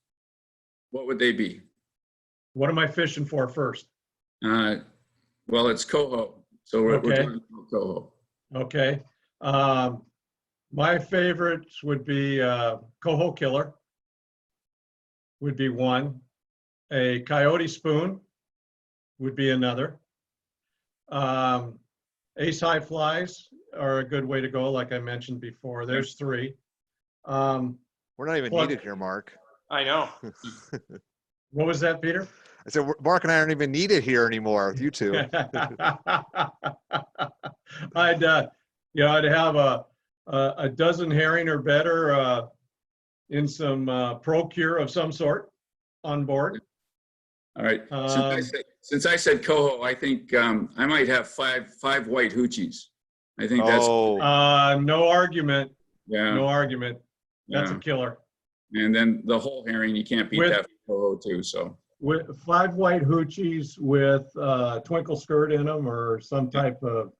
what would they be? What am I fishing for first? Well, it's coho. So we're Okay. talking about coho. Okay. My favorites would be coho killer, would be one. A coyote spoon would be another. Ace high flies are a good way to go, like I mentioned before. There's 3. We're not even Plug- needed here, Mark. I know. What was that, Peter? I said, Mark and I aren't even needed here anymore with you two. I'd have a dozen herring or better in some Pro-Cure of some sort on board. All right. Since I said coho, I think I might have five white hoochies. I think that's No argument. yeah. No argument. That's yeah. a killer. And then the whole herring, you can't beat that for coho too. So With 5 white hoochies with twinkle skirt in them or some type of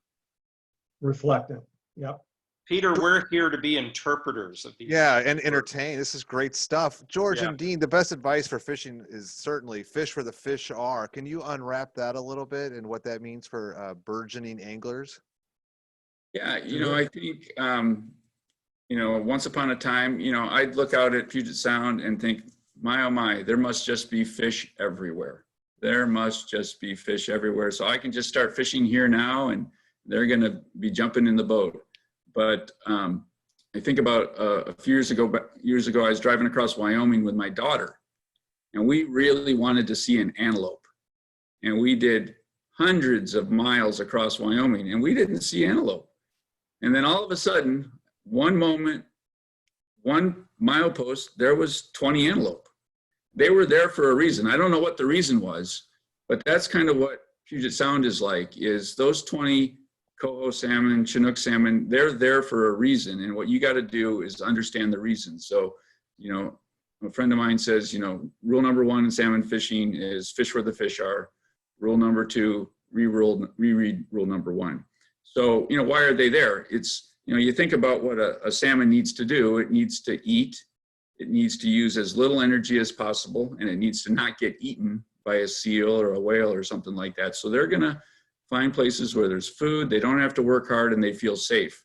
reflectant. Yep. Peter, we're here to be interpreters of these. Yeah, and entertain. This is great stuff. George Yeah. and Dean, the best advice for fishing is certainly fish where the fish are. Can you unwrap that a little bit and what that means for burgeoning anglers? yeah, I think once upon a time, I'd look out at Puget Sound and think, my oh my, there must just be fish everywhere. There must just be fish everywhere. So I can just start fishing here now and they're going to be jumping in the boat. But I think about a few years ago, I was driving across Wyoming with my daughter, and we really wanted to see an antelope. And we did hundreds of miles across Wyoming, and we didn't see antelope. And then all of a sudden, one moment, 1 milepost, there was 20 antelope. They were there for a reason. I don't know what the reason was, but that's kind of what Puget Sound is like, is those 20 coho salmon, Chinook salmon, they're there for a reason. And what you got to do is understand the reason. So, a friend of mine says, rule number 1 in salmon fishing is fish where the fish are. Rule number 2, reread rule number 1. So, why are they there? It's, you think about what a salmon needs to do. It needs to eat. It needs to use as little energy as possible, and it needs to not get eaten by a seal or a whale or something like that. So they're going to find places where there's food, they don't have to work hard, and they feel safe.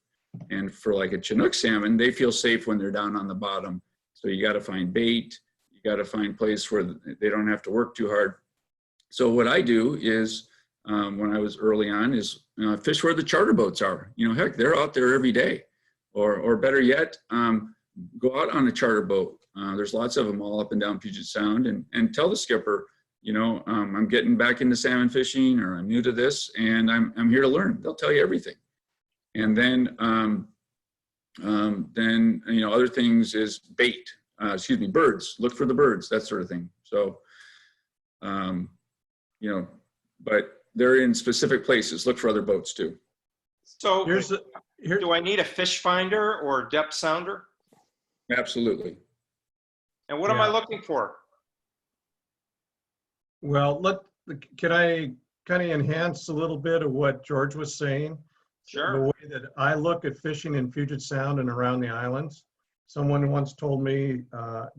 And for like a Chinook salmon, they feel safe when they're down on the bottom. So you got to find bait, you got to find place where they don't have to work too hard. So what I do is when I was early on is fish where the charter boats are. Heck, they're out there every day. Or better yet, go out on a charter boat. There's lots of them all up and down Puget Sound, and tell the skipper, I'm getting back into salmon fishing, or I'm new to this, and I'm here to learn. They'll tell you everything. And then other things is bait. Birds. Look for the birds, that sort of thing. So, but they're in specific places. Look for other boats too. So do I need a fish finder or depth sounder? Absolutely. And what am I looking for? Well, can I kind of enhance a little bit of what George was saying? Sure. The way that I look at fishing in Puget Sound and around the islands. Someone once told me,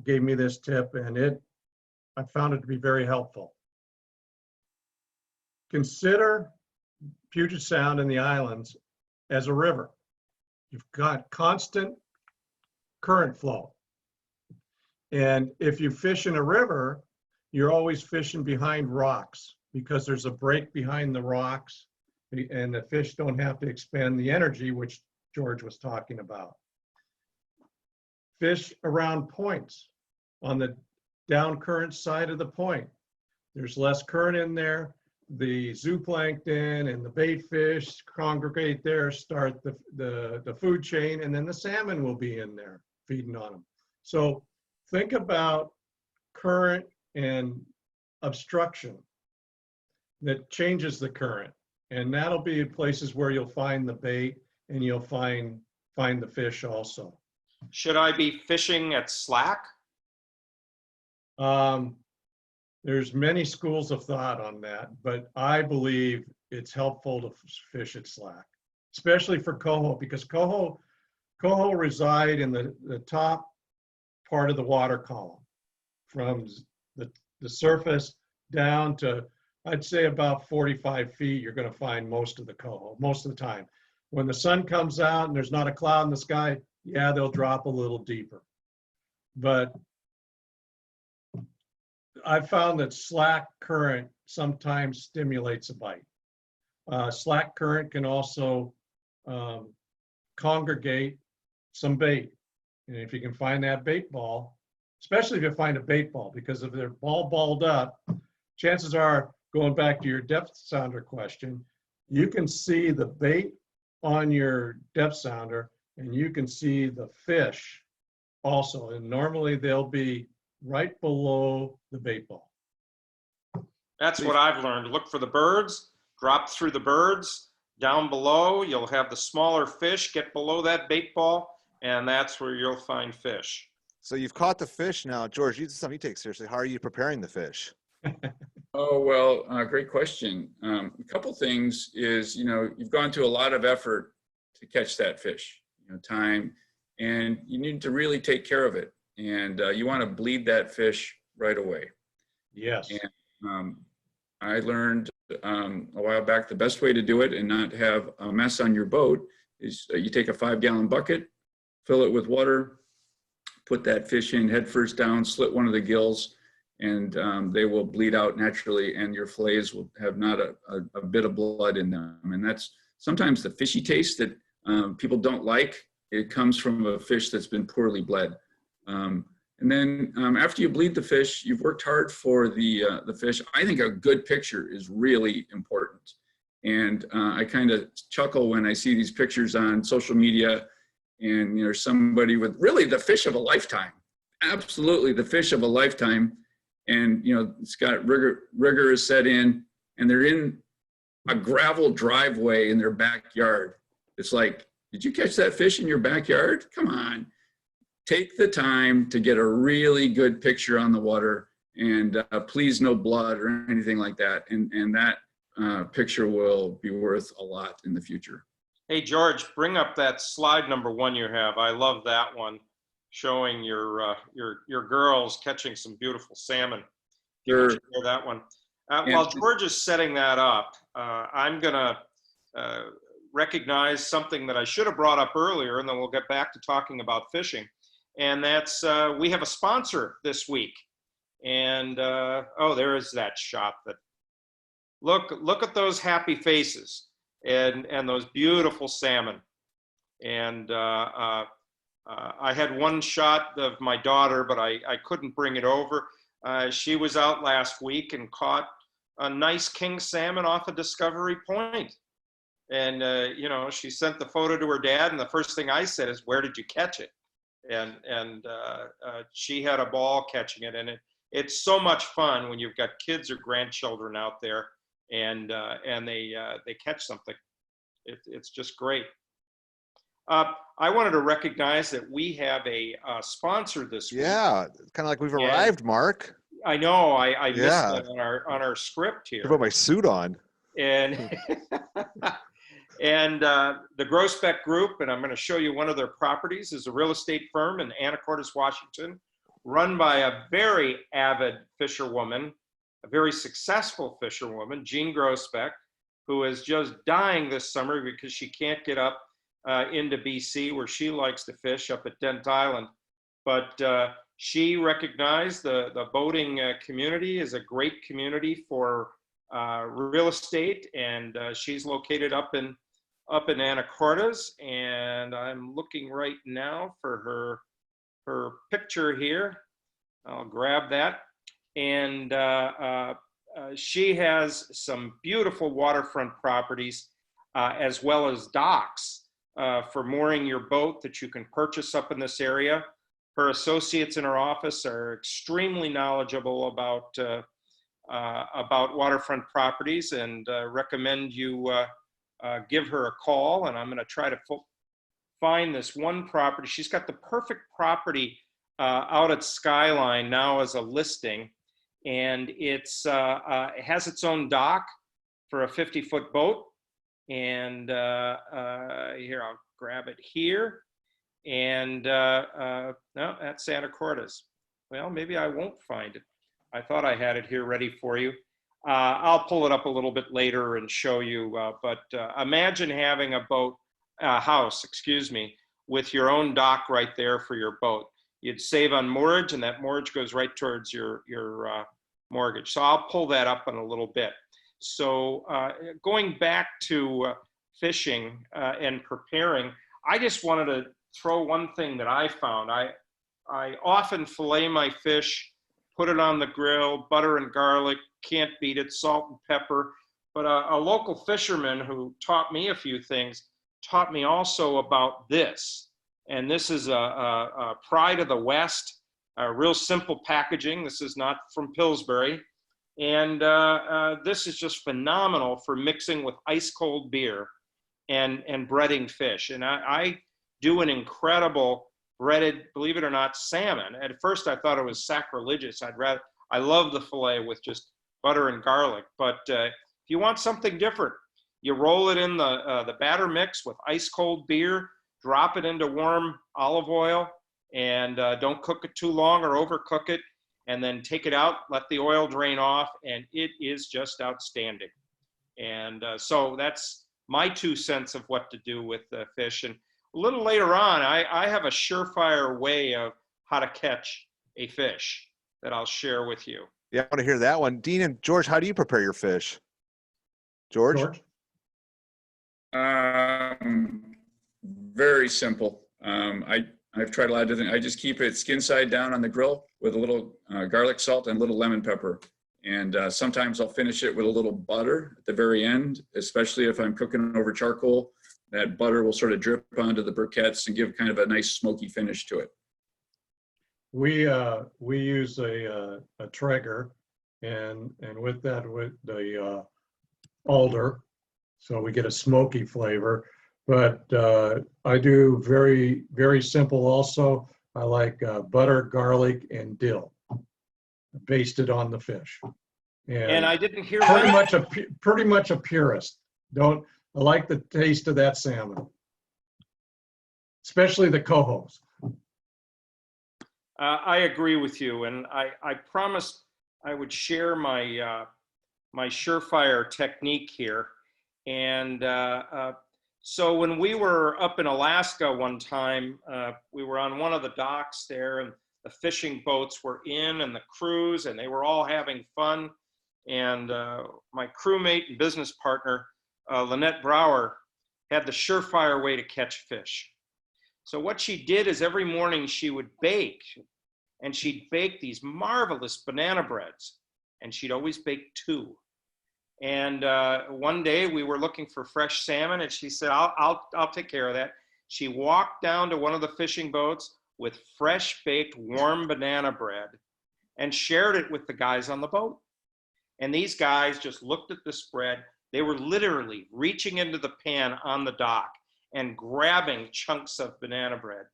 gave me this tip, and I found it to be very helpful. Consider Puget Sound and the islands as a river. You've got constant current flow. And if you fish in a river, you're always fishing behind rocks because there's a break behind the rocks, and the fish don't have to expend the energy, which George was talking about. Fish around points on the down current side of the point. There's less current in there. The zooplankton and the bait fish congregate there, start the food chain, and then the salmon will be in there feeding on them. So think about current and obstruction that changes the current, and that'll be places where you'll find the bait and you'll find the fish also. Should I be fishing at slack? There's many schools of thought on that, but I believe it's helpful to fish at slack, especially for coho, because coho reside in the top part of the water column, from the surface down to, I'd say, about 45 feet. You're going to find most of the coho most of the time. When the sun comes out and there's not a cloud in the sky, yeah, they'll drop a little deeper. But I've found that slack current sometimes stimulates a bite. Slack current can also congregate some bait. And if you can find that bait ball, especially if you find a bait ball, because if they're balled up, chances are, going back to your depth sounder question, you can see the bait on your depth sounder and you can see the fish also. And normally they'll be right below the bait ball. That's what I've learned. Look for the birds, drop through the birds. Down below, you'll have the smaller fish. Get below that bait ball, and that's where you'll find fish. So you've caught the fish now. George, this is something you take seriously. How are you preparing the fish? Oh, well, great question. A couple things is, you've gone to a lot of effort to catch that fish, time, and you need to really take care of it. And you want to bleed that fish right away. Yes. And I learned a while back the best way to do it and not have a mess on your boat is you take a 5-gallon bucket, fill it with water, put that fish in head first down, slit one of the gills, and they will bleed out naturally, and your fillets will have not a bit of blood in them. And that's sometimes the fishy taste that people don't like. It comes from a fish that's been poorly bled. And then after you bleed the fish, you've worked hard for the fish. I think a good picture is really important. And I kind of chuckle when I see these pictures on social media and somebody with really the fish of a lifetime, absolutely the fish of a lifetime. And it's got rigor is set in, and they're in a gravel driveway in their backyard. It's like, did you catch that fish in your backyard? Come on. Take the time to get a really good picture on the water, and please no blood or anything like that. And that picture will be worth a lot in the future. Hey, George, bring up that slide number 1 you have. I love that one, showing your girls catching some beautiful salmon. Sure. Hear that one. While George is setting that up, I'm going to recognize something that I should have brought up earlier, and then we'll get back to talking about fishing. And that's, we have a sponsor this week. And, oh, there is that shot that look at those happy faces and those beautiful salmon. And I had one shot of my daughter, but I couldn't bring it over. She was out last week and caught a nice king salmon off of Discovery Point. And, you know, she sent the photo to her dad, and the first thing I said is, "Where did you catch it?" And she had a ball catching it. And it's so much fun when you've got kids or grandchildren out there and they catch something. It's just great. I wanted to recognize that we have a sponsor this week. Yeah, kind of like we've arrived, Mark. I know. I missed Yeah. that on our script here. I put my suit on. And and the Grosbeck Group, and I'm going to show you one of their properties, is a real estate firm in Anacortes, Washington, run by a very avid fisherwoman, a very successful fisherwoman, Jean Grosbeck, who is just dying this summer because she can't get up into BC where she likes to fish up at Dent Island. But she recognized the boating community is a great community for real estate, and she's located up in Anacortes. And I'm looking right now for her picture here. I'll grab that. And she has some beautiful waterfront properties as well as docks for mooring your boat that you can purchase up in this area. Her associates in her office are extremely knowledgeable about waterfront properties, and recommend you give her a call. And I'm going to try to find this one property. She's got the perfect property out at Skyline now as a listing, and it has its own dock for a 50-foot boat. And here, I'll grab it here. And no, that's Anacortes. Well, maybe I won't find it. I thought I had it here ready for you. I'll pull it up a little bit later and show you. But imagine having a house, with your own dock right there for your boat. You'd save on mortgage, and that mortgage goes right towards your mortgage. So I'll pull that up in a little bit. So going back to fishing and preparing, I just wanted to throw one thing that I found. I often fillet my fish, put it on the grill, butter and garlic, can't beat it, salt and pepper. But a local fisherman who taught me a few things taught me also about this. And this is a Pride of the West, real simple packaging. This is not from Pillsbury. And this is just phenomenal for mixing with ice cold beer and breading fish. And I do an incredible breaded, believe it or not, salmon. At first I thought it was sacrilegious. I love the fillet with just butter and garlic. But if you want something different, you roll it in the batter mix with ice cold beer, drop it into warm olive oil, and don't cook it too long or overcook it. And then take it out, let the oil drain off, and it is just outstanding. And so that's my 2 cents of what to do with fish. And a little later on, I have a surefire way of how to catch a fish that I'll share with you. Yeah, I want to hear that one. Dean and George, how do you prepare your fish? George? Very simple. I've tried a lot of different. I just keep it skin side down on the grill with a little garlic salt and a little lemon pepper. And sometimes I'll finish it with a little butter at the very end, especially if I'm cooking over charcoal. That butter will sort of drip onto the briquettes and give kind of a nice smoky finish to it. We use a Traeger, and with that, with the alder, so we get a smoky flavor. But I do very, very simple also. I like butter, garlic, and dill basted on the fish. And I didn't hear pretty much a purist. I like the taste of that salmon, especially the cohos. I agree with you, and I promised I would share my my surefire technique here. And so when we were up in Alaska one time, we were on one of the docks there, and the fishing boats were in, and the crews, and they were all having fun. and my crewmate and business partner, Lynette Brower, had the surefire way to catch fish. So what she did is every morning she would bake, and she'd bake these marvelous banana breads, and she'd always bake 2. And one day we were looking for fresh salmon, and she said, I'll take care of that. She walked down to one of the fishing boats with fresh baked warm banana bread and shared it with the guys on the boat. And these guys just looked at this bread. They were literally reaching into the pan on the dock and grabbing chunks of banana bread.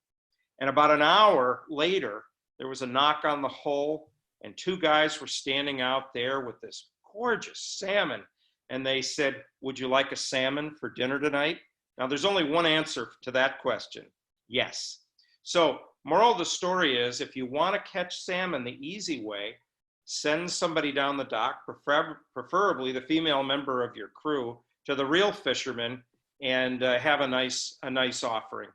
And about an hour later, there was a knock on the hull, and 2 guys were standing out there with this gorgeous salmon. And they said, would you like a salmon for dinner tonight? Now, there's only one answer to that question: yes. So, moral of the story is, if you want to catch salmon the easy way, send somebody down the dock, preferably the female member of your crew, to the real fishermen, and have a nice offering.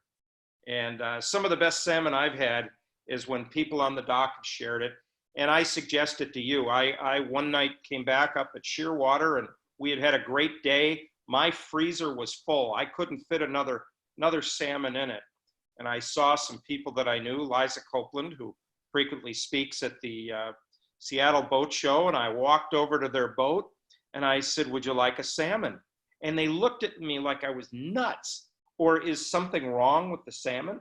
And some of the best salmon I've had is when people on the dock have shared it. And I suggest it to you. I one night came back up at Shearwater, and we had a great day. My freezer was full. I couldn't fit another salmon in it. And I saw some people that I knew, Liza Copeland, who frequently speaks at the Seattle Boat Show, and I walked over to their boat and I said, would you like a salmon? And they looked at me like I was nuts. Or is something wrong with the salmon?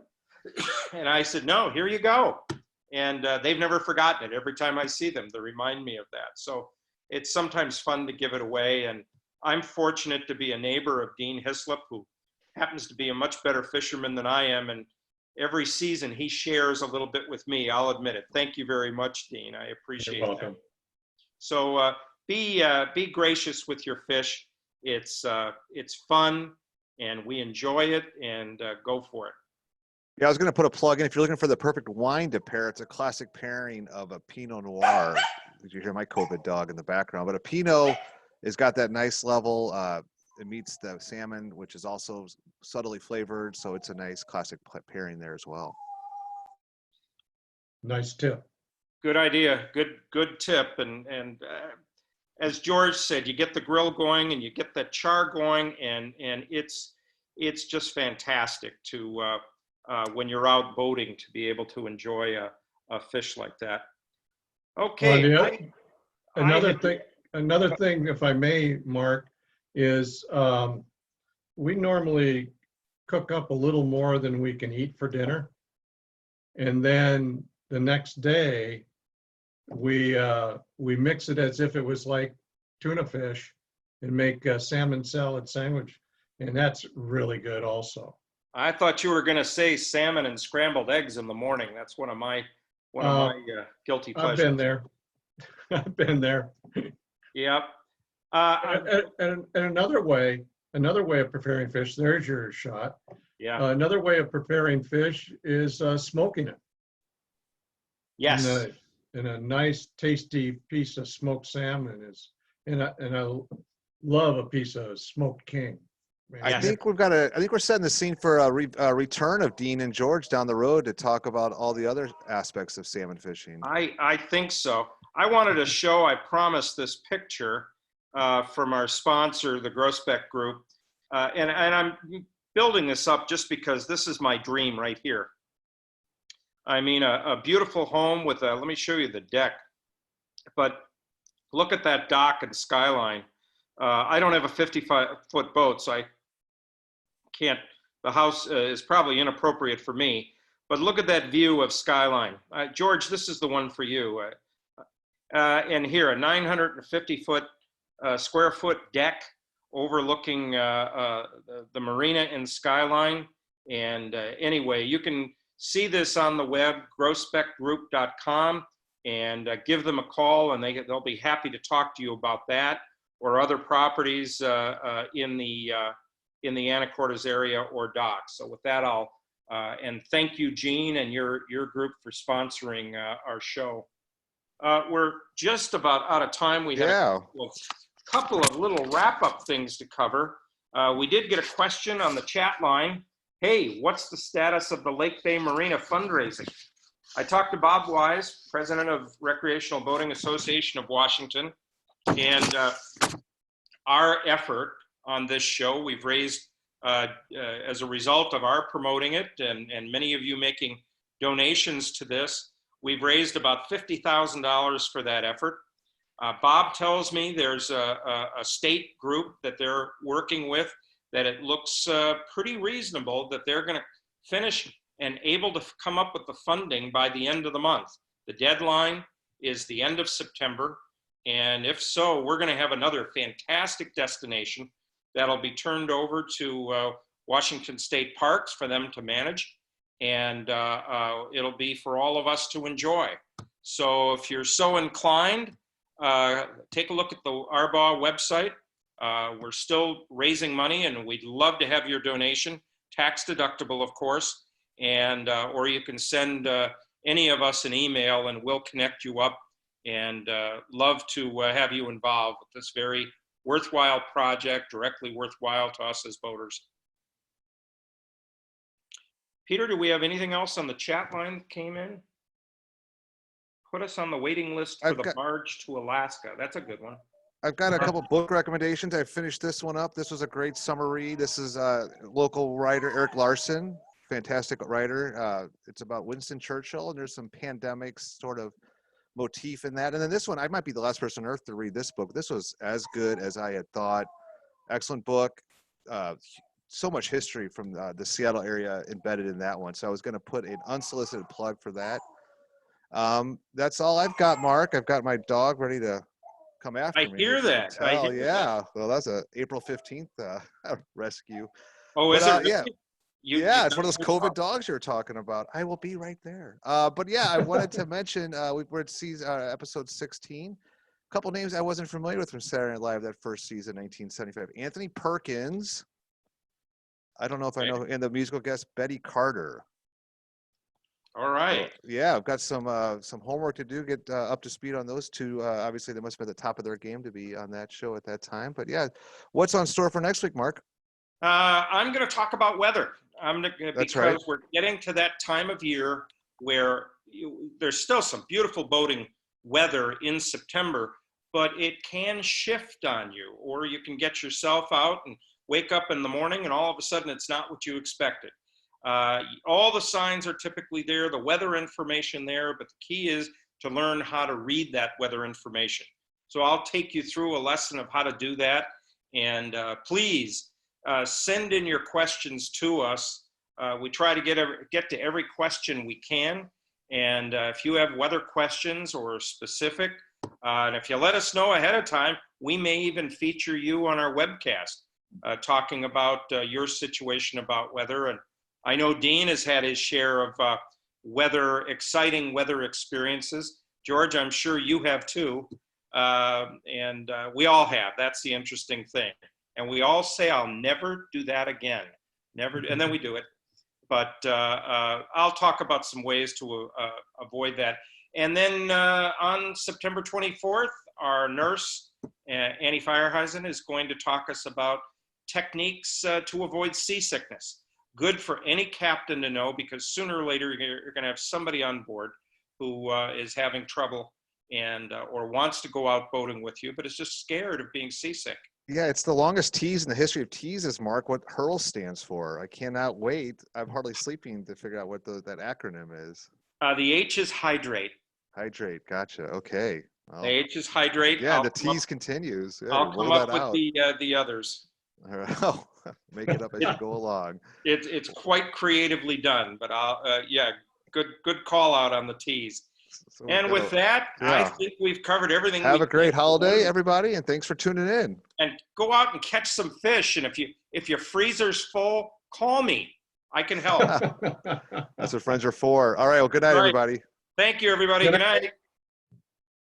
And I said, no, here you go. And they've never forgotten it. Every time I see them, they remind me of that. So it's sometimes fun to give it away. And I'm fortunate to be a neighbor of Dean Hislop, who happens to be a much better fisherman than I am. And every season he shares a little bit with me. I'll admit it. Thank you very much, Dean. I appreciate You're welcome. that. So be gracious with your fish. It's fun, and we enjoy it, and go for it. Yeah, I was going to put a plug in. If you're looking for the perfect wine to pair, it's a classic pairing of a Pinot Noir. Did you hear my COVID dog in the background? But a Pinot has got that nice level. It meets the salmon, which is also subtly flavored. So it's a nice classic pairing there as well. Nice tip. Good idea. Good tip. And as George said, you get the grill going and you get that char going, and it's just fantastic to when you're out boating to be able to enjoy a fish like that. Okay. Well, another thing, if I may, Mark, is we normally cook up a little more than we can eat for dinner. And then the next day, we mix it as if it was like tuna fish and make a salmon salad sandwich. And that's really good also. I thought you were going to say salmon and scrambled eggs in the morning. That's one of my guilty pleasures. I've been there. I've been there. Yep. And another way of preparing fish, there's your shot. Yeah. Another way of preparing fish is smoking it. Yes. And a nice, tasty piece of smoked salmon is, and I love a piece of smoked king. Man. I think we're setting the scene for a return of Dean and George down the road to talk about all the other aspects of salmon fishing. I think so. I wanted to show, I promised, this picture from our sponsor, the Groesbeck Group. And I'm building this up just because this is my dream right here. I mean, a beautiful home with let me show you the deck. But look at that dock and skyline. I don't have a 55-foot boat, so I can't, the house is probably inappropriate for me. But look at that view of skyline. George, this is the one for you. And here, a 950-foot square foot deck overlooking the marina and skyline. And anyway, you can see this on the web, groesbeckgroup.com, and give them a call, and they'll be happy to talk to you about that or other properties in the Anacortes area or docks. So with that, I'll and thank you, Gene, and your group for sponsoring our show. We're just about out of time. We have a couple of little wrap-up things to cover. We did get a question on the chat line. Hey, what's the status of the Lake Bay Marina fundraising? I talked to Bob Wise, president of Recreational Boating Association of Washington, And our effort on this show, we've raised, as a result of our promoting it and many of you making donations to this, we've raised about $50,000 for that effort. Bob tells me there's a state group that they're working with that it looks pretty reasonable that they're going to finish and able to come up with the funding by the end of the month. The deadline is the end of September. And if so, we're going to have another fantastic destination that'll be turned over to Washington State Parks for them to manage. And it'll be for all of us to enjoy. So if you're so inclined, take a look at the Arbaugh website. We're still raising money and we'd love to have your donation, tax deductible, of course. And, or you can send any of us an email and we'll connect you up, and love to have you involved with this very worthwhile project, directly worthwhile to us as voters. Peter, do we have anything else on the chat line that came in? Put us on the waiting list for the barge to Alaska. That's a good one. I've got a couple book recommendations. I finished this one up. This was a great summer read. This is local writer Eric Larson, fantastic writer. It's about Winston Churchill, and there's some pandemic sort of motif in that. And then this one, I might be the last person on earth to read this book. This was as good as I had thought. Excellent book. So much history from the Seattle area embedded in that one. So I was going to put an unsolicited plug for that. That's all I've got, Mark. I've got my dog ready to come after me. I hear that. Yeah. Well, that's a April 15th rescue. Oh, is it? Yeah. It's one of those COVID dogs you were talking about. I will be right there. But yeah, I wanted to mention we're at episode 16. A couple names I wasn't familiar with from Saturday Night Live that first season, 1975. Anthony Perkins. I don't know if I know. And the musical guest Betty Carter. All right. So, yeah, I've got some homework to do, get up to speed on those two. Obviously, they must have been at the top of their game to be on that show at that time. But yeah, what's on store for next week, Mark? I'm going to talk about weather. Because right. We're getting to that time of year where there's still some beautiful boating weather in September, but it can shift on you, or you can get yourself out and wake up in the morning and all of a sudden it's not what you expected. All the signs are typically there, the weather information there, but the key is to learn how to read that weather information. So I'll take you through a lesson of how to do that. And please send in your questions to us. We try to get to every question we can. And if you have weather questions or specific, and if you let us know ahead of time, we may even feature you on our webcast, talking about your situation about weather. And I know Dean has had his share of exciting weather experiences. George, I'm sure you have too. And we all have. That's the interesting thing. And we all say, I'll never do that again. Never, and then we do it. But I'll talk about some ways to avoid that. And then on September 24th, our nurse, Annie Feierheisen, is going to talk us about techniques to avoid seasickness. Good for any captain to know, because sooner or later you're going to have somebody on board who is having trouble and or wants to go out boating with you, but is just scared of being seasick. Yeah, it's the longest tease in the history of teases, Mark, what HURL stands for. I cannot wait. I'm hardly sleeping to figure out what that acronym is. The H is hydrate. Hydrate, gotcha. Okay. Well, the H is hydrate. Yeah, the tease continues. Yeah, I'll come up with the others. All right. Oh, make it up as you go along. It's quite creatively done, but good call out on the tease. So and with that, I think we've covered everything. Have a great holiday, everybody, and thanks for tuning in. And go out and catch some fish. And if your freezer's full, call me. I can help. That's what friends are for. All right. Well, good night, everybody. Thank you, everybody. Good night.